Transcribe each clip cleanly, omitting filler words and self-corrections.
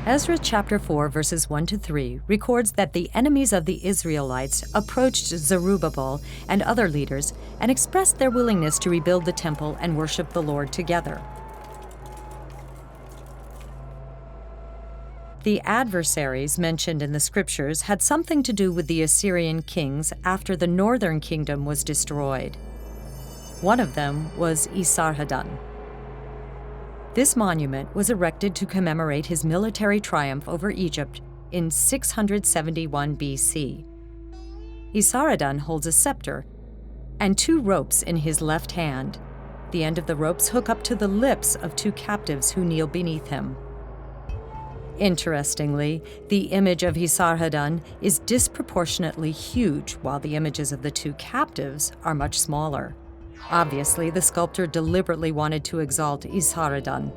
Ezra chapter 4, verses 1 to 3 records that the enemies of the Israelites approached Zerubbabel and other leaders and expressed their willingness to rebuild the temple and worship the Lord together. The adversaries mentioned in the scriptures had something to do with the Assyrian kings after the northern kingdom was destroyed. One of them was Esarhaddon. This monument was erected to commemorate his military triumph over Egypt in 671 BC. Esarhaddon holds a scepter and 2 ropes in his left hand. The end of the ropes hook up to the lips of 2 captives who kneel beneath him. Interestingly, the image of Esarhaddon is disproportionately huge, while the images of the 2 captives are much smaller. Obviously, the sculptor deliberately wanted to exalt Esarhaddon.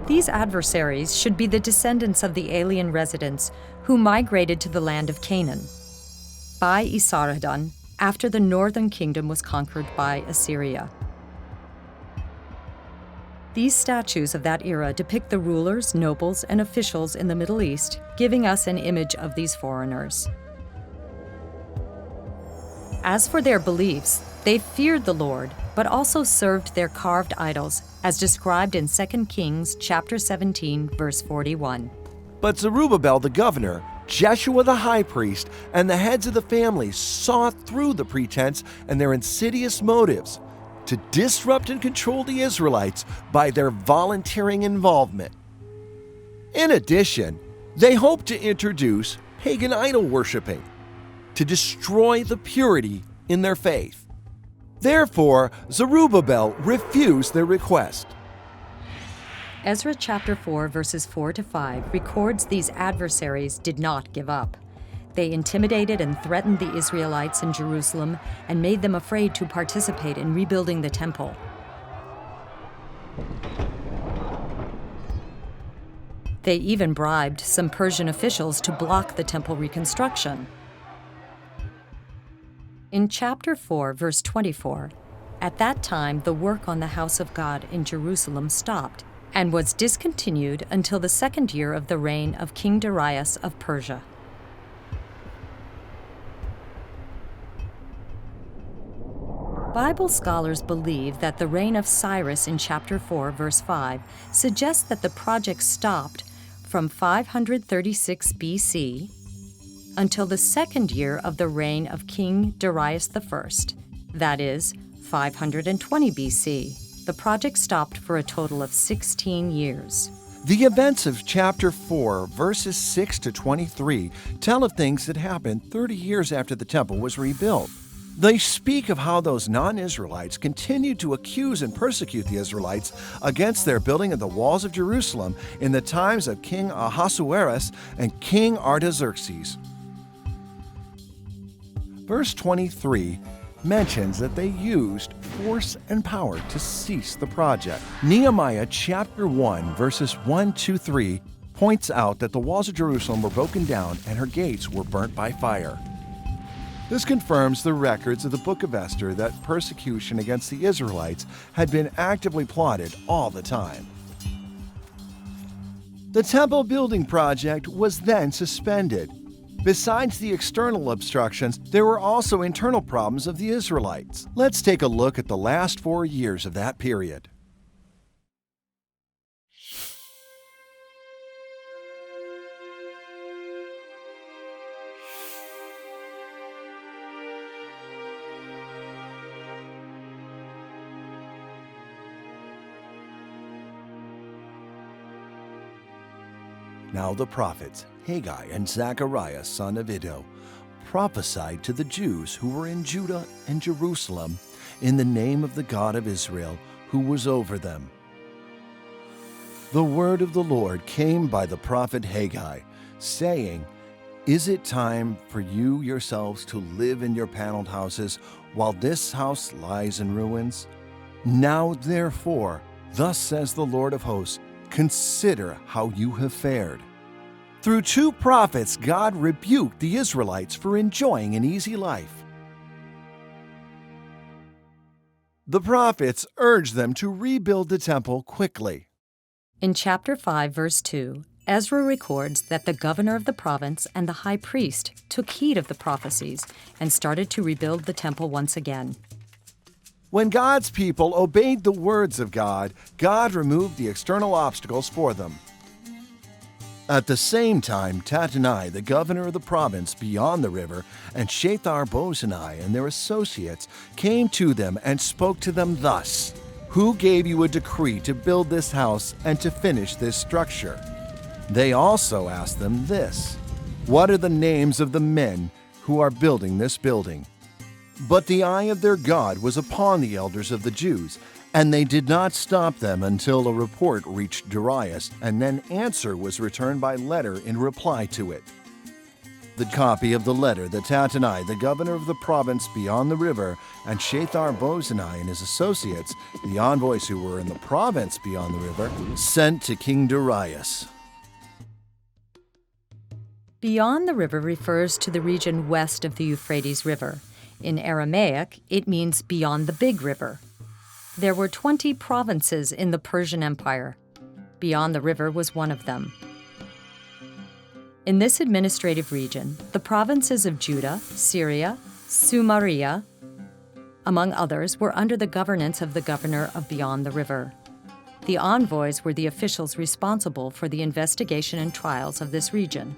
These adversaries should be the descendants of the alien residents who migrated to the land of Canaan by Esarhaddon after the northern kingdom was conquered by Assyria. These statues of that era depict the rulers, nobles, and officials in the Middle East, giving us an image of these foreigners. As for their beliefs, they feared the Lord, but also served their carved idols, as described in 2 Kings chapter 17, verse 41. But Zerubbabel the governor, Jeshua the high priest, and the heads of the families saw through the pretense and their insidious motives to disrupt and control the Israelites by their volunteering involvement. In addition, they hoped to introduce pagan idol worshiping to destroy the purity in their faith. Therefore, Zerubbabel refused their request. Ezra chapter 4, verses 4 to 5 records these adversaries did not give up. They intimidated and threatened the Israelites in Jerusalem and made them afraid to participate in rebuilding the temple. They even bribed some Persian officials to block the temple reconstruction. In chapter 4, verse 24, at that time the work on the house of God in Jerusalem stopped and was discontinued until the 2nd year of the reign of King Darius of Persia. Bible scholars believe that the reign of Cyrus in chapter 4, verse 5 suggests that the project stopped from 536 BC until the 2nd year of the reign of King Darius I, that is, 520 BC. The project stopped for a total of 16 years. The events of chapter 4, verses 6 to 23 tell of things that happened 30 years after the temple was rebuilt. They speak of how those non-Israelites continued to accuse and persecute the Israelites against their building of the walls of Jerusalem in the times of King Ahasuerus and King Artaxerxes. Verse 23 mentions that they used force and power to cease the project. Nehemiah chapter 1, verses 1 to 3 points out that the walls of Jerusalem were broken down and her gates were burnt by fire. This confirms the records of the book of Esther that persecution against the Israelites had been actively plotted all the time. The temple building project was then suspended. Besides the external obstructions, there were also internal problems of the Israelites. Let's take a look at the last 4 years of that period. Now the prophets, Haggai and Zechariah, son of Iddo, prophesied to the Jews who were in Judah and Jerusalem in the name of the God of Israel, who was over them. The word of the Lord came by the prophet Haggai, saying, "Is it time for you yourselves to live in your paneled houses while this house lies in ruins? Now therefore, thus says the Lord of hosts, consider how you have fared." Through 2 prophets, God rebuked the Israelites for enjoying an easy life. The prophets urged them to rebuild the temple quickly. In chapter 5, verse 2, Ezra records that the governor of the province and the high priest took heed of the prophecies and started to rebuild the temple once again. When God's people obeyed the words of God, God removed the external obstacles for them. At the same time, Tattenai, the governor of the province beyond the river, and Shethar-bozenai and their associates came to them and spoke to them thus: "Who gave you a decree to build this house and to finish this structure?" They also asked them this: "What are the names of the men who are building this building?" But the eye of their God was upon the elders of the Jews, and they did not stop them until a report reached Darius, and then answer was returned by letter in reply to it. The copy of the letter that Tattenai, the governor of the province beyond the river, and Shethar-bozenai and his associates, the envoys who were in the province beyond the river, sent to King Darius. Beyond the river refers to the region west of the Euphrates River. In Aramaic, it means beyond the big river. There were 20 provinces in the Persian Empire. Beyond the river was one of them. In this administrative region, the provinces of Judah, Syria, Samaria, among others, were under the governance of the governor of beyond the river. The envoys were the officials responsible for the investigation and trials of this region.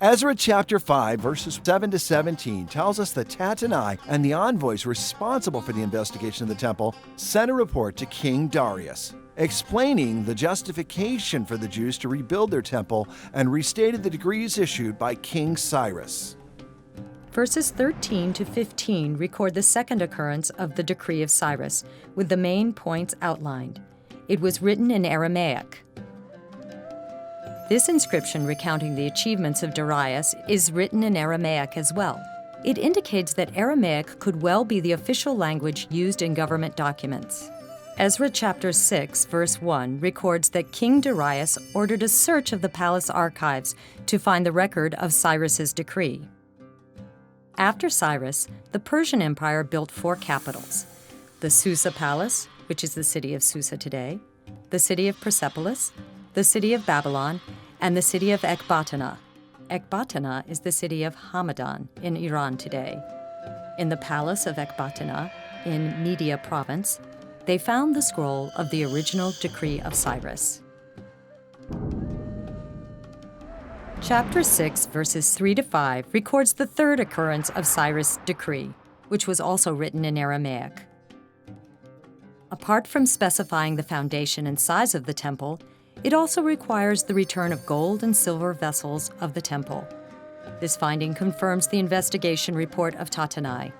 Ezra chapter 5, verses 7 to 17 tells us that Tattenai and the envoys responsible for the investigation of the temple sent a report to King Darius, explaining the justification for the Jews to rebuild their temple and restated the decrees issued by King Cyrus. Verses 13 to 15 record the second occurrence of the decree of Cyrus, with the main points outlined. It was written in Aramaic. This inscription recounting the achievements of Darius is written in Aramaic as well. It indicates that Aramaic could well be the official language used in government documents. Ezra chapter 6, verse 1 records that King Darius ordered a search of the palace archives to find the record of Cyrus's decree. After Cyrus, the Persian Empire built 4 capitals: the Susa Palace, which is the city of Susa today, the city of Persepolis, the city of Babylon, and the city of Ecbatana. Ecbatana is the city of Hamadan in Iran today. In the palace of Ecbatana, in Media province, they found the scroll of the original decree of Cyrus. Chapter 6, verses 3 to 5 records the third occurrence of Cyrus' decree, which was also written in Aramaic. Apart from specifying the foundation and size of the temple, it also requires the return of gold and silver vessels of the temple. This finding confirms the investigation report of Tattenai.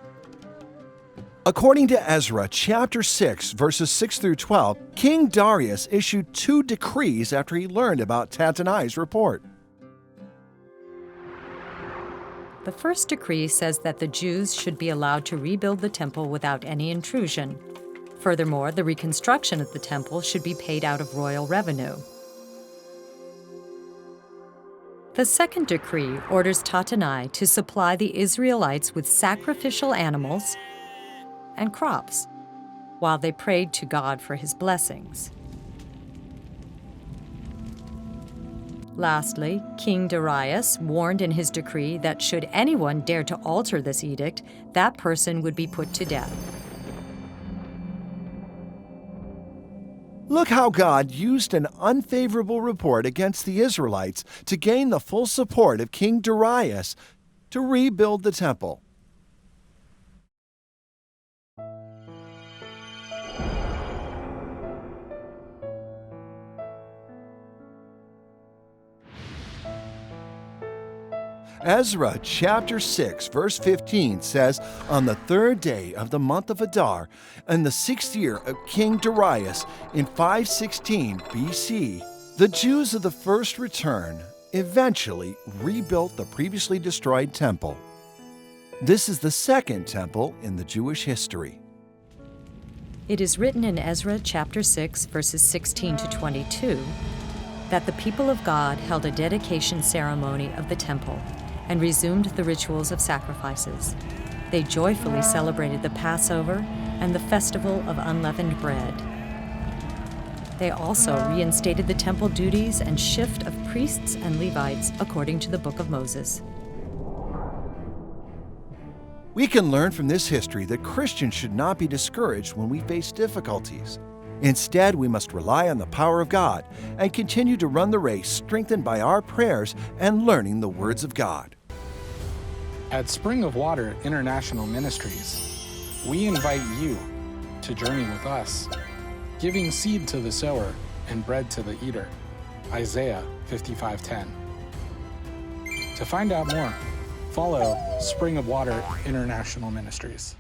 According to Ezra chapter 6, verses 6 through 12, King Darius issued 2 decrees after he learned about Tattenai's report. The first decree says that the Jews should be allowed to rebuild the temple without any intrusion. Furthermore, the reconstruction of the temple should be paid out of royal revenue. The second decree orders Tattenai to supply the Israelites with sacrificial animals and crops, while they prayed to God for his blessings. Lastly, King Darius warned in his decree that should anyone dare to alter this edict, that person would be put to death. Look how God used an unfavorable report against the Israelites to gain the full support of King Darius to rebuild the temple. Ezra chapter 6, verse 15 says, "On the 3rd day of the month of Adar, in the 6th year of King Darius, in 516 BC, the Jews of the first return eventually rebuilt the previously destroyed temple." This is the second temple in the Jewish history. It is written in Ezra chapter 6, verses 16 to 22, that the people of God held a dedication ceremony of the temple and resumed the rituals of sacrifices. They joyfully celebrated the Passover and the festival of unleavened bread. They also reinstated the temple duties and shift of priests and Levites according to the Book of Moses. We can learn from this history that Christians should not be discouraged when we face difficulties. Instead, we must rely on the power of God and continue to run the race strengthened by our prayers and learning the words of God. At Spring of Water International Ministries, we invite you to journey with us, giving seed to the sower and bread to the eater. Isaiah 55:10. To find out more, follow Spring of Water International Ministries.